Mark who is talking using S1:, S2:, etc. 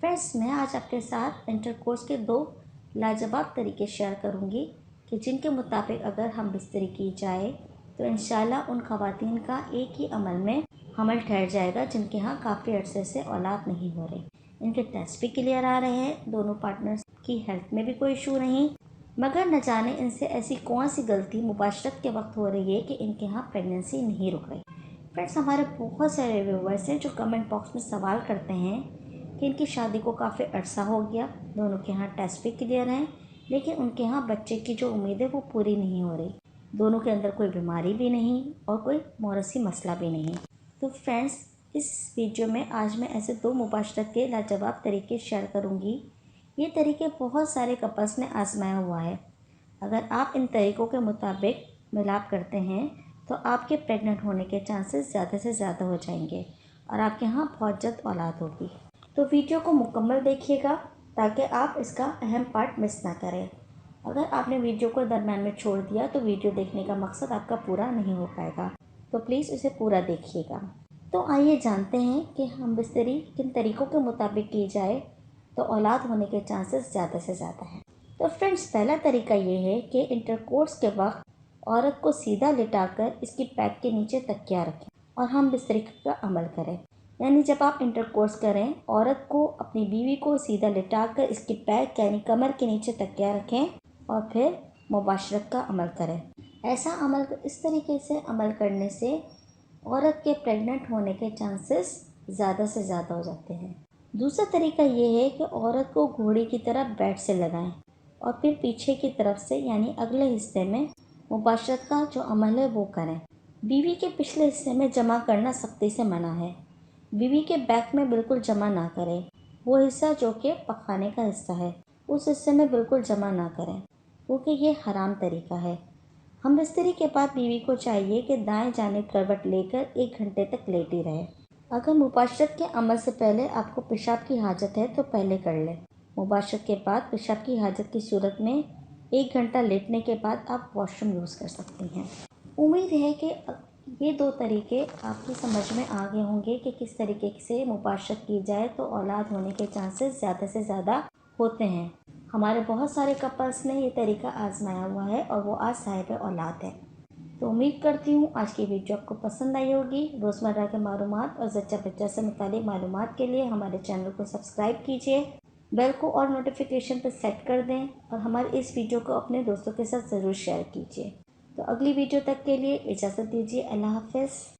S1: Friends, मैं आज आपके साथ इंटरकोर्स के 2 लाजवाब तरीके शेयर करूंगी कि जिनके मुताबिक अगर हम बिस्तरी की जाए तो इंशाल्लाह उन ख़वातीन का एक ही अमल में हमल ठहर जाएगा जिनके यहाँ काफ़ी अरसे से औलाद नहीं हो रही। इनके टेस्ट भी क्लियर आ रहे हैं, दोनों पार्टनर्स की हेल्थ में भी कोई इशू नहीं, मगर न जाने इनसे ऐसी कौन सी गलती मुबाशरत के वक्त हो रही है कि इनके यहाँ प्रेगनेंसी नहीं रुक रही। फ्रेंड्स, हमारे बहुत सारे व्यूवर्स हैं जो कमेंट बॉक्स में सवाल करते हैं कि इनकी शादी को काफ़ी अरसा हो गया, दोनों के यहाँ टेस्ट भी क्लियर हैं, लेकिन उनके यहाँ बच्चे की जो उम्मीद है वो पूरी नहीं हो रही। दोनों के अंदर कोई बीमारी भी नहीं और कोई मौरसी मसला भी नहीं। तो फ्रेंड्स, इस वीडियो में आज मैं ऐसे 2 मुबाशरत के लाजवाब तरीके शेयर करूँगी। ये तरीके बहुत सारे कपल्स ने आजमाया हुआ है। अगर आप इन तरीक़ों के मुताबिक मिलाप करते हैं तो आपके प्रेग्नेंट होने के चांसेस ज़्यादा से ज़्यादा हो जाएंगे और आपके यहाँ बहुत जल्द औलाद होगी। तो वीडियो को मुकम्मल देखिएगा ताकि आप इसका अहम पार्ट मिस ना करें। अगर आपने वीडियो को दरम्यान में छोड़ दिया तो वीडियो देखने का मकसद आपका पूरा नहीं हो पाएगा, तो प्लीज़ इसे पूरा देखिएगा। तो आइए जानते हैं कि हम बिस्तरी किन तरीक़ों के मुताबिक की जाए तो औलाद होने के चांसेस ज़्यादा से ज़्यादा हैं। तो फ्रेंड्स, पहला तरीका ये है कि इंटरकोर्स के वक्त औरत को सीधा लिटाकर इसकी पैक के नीचे तकिया रखें और हम बिस्तरी का अमल करें। यानी जब आप इंटरकोर्स करें, औरत को अपनी बीवी को सीधा लिटाकर इसकी पैक यानी कमर के नीचे तकिया रखें और फिर मुबाशरत का अमल करें। ऐसा अमल इस तरीके से अमल करने से औरत के प्रेग्नेंट होने के चांसेस ज़्यादा से ज़्यादा हो जाते हैं। दूसरा तरीका ये है कि औरत को घोड़ी की तरह बेड से लगाएं और फिर पीछे की तरफ से यानी अगले हिस्से में मुबाशरत का जो अमल है वो करें। बीवी के पिछले हिस्से में जमा करना सख्ती से मना है। बीवी के बैक में बिल्कुल जमा ना करें। वो हिस्सा जो कि पखाने का हिस्सा है उस हिस्से में बिल्कुल जमा ना करें, क्योंकि ये हराम तरीका है। हम बिस्तरी के बाद बीवी को चाहिए कि दाएं जानिब करवट लेकर 1 घंटे तक लेटी रहे। अगर मुबाशरत के अमल से पहले आपको पेशाब की हाजत है तो पहले कर लें। मुबाशरत के बाद पेशाब की हाजत की सूरत में 1 घंटा लेटने के बाद आप वॉशरूम यूज़ कर सकती हैं। उम्मीद है कि ये 2 तरीके आपकी समझ में आ गए होंगे कि किस तरीके से मुबाशरत की जाए तो औलाद होने के चांसेस ज़्यादा से ज़्यादा होते हैं। हमारे बहुत सारे कपल्स ने ये तरीका आजमाया हुआ है और वो आज साहिब औलाद है। तो उम्मीद करती हूँ आज की वीडियो आपको पसंद आई होगी। रोज़मर्रा के मालूमात और जच्चा बच्चा से मुतालिक मालूमात के लिए हमारे चैनल को सब्सक्राइब कीजिए, बेल को और नोटिफिकेशन पर सेट कर दें और हमारे इस वीडियो को अपने दोस्तों के साथ ज़रूर शेयर कीजिए। तो अगली वीडियो तक के लिए इजाज़त दीजिए। अल्लाह हाफ़िज़।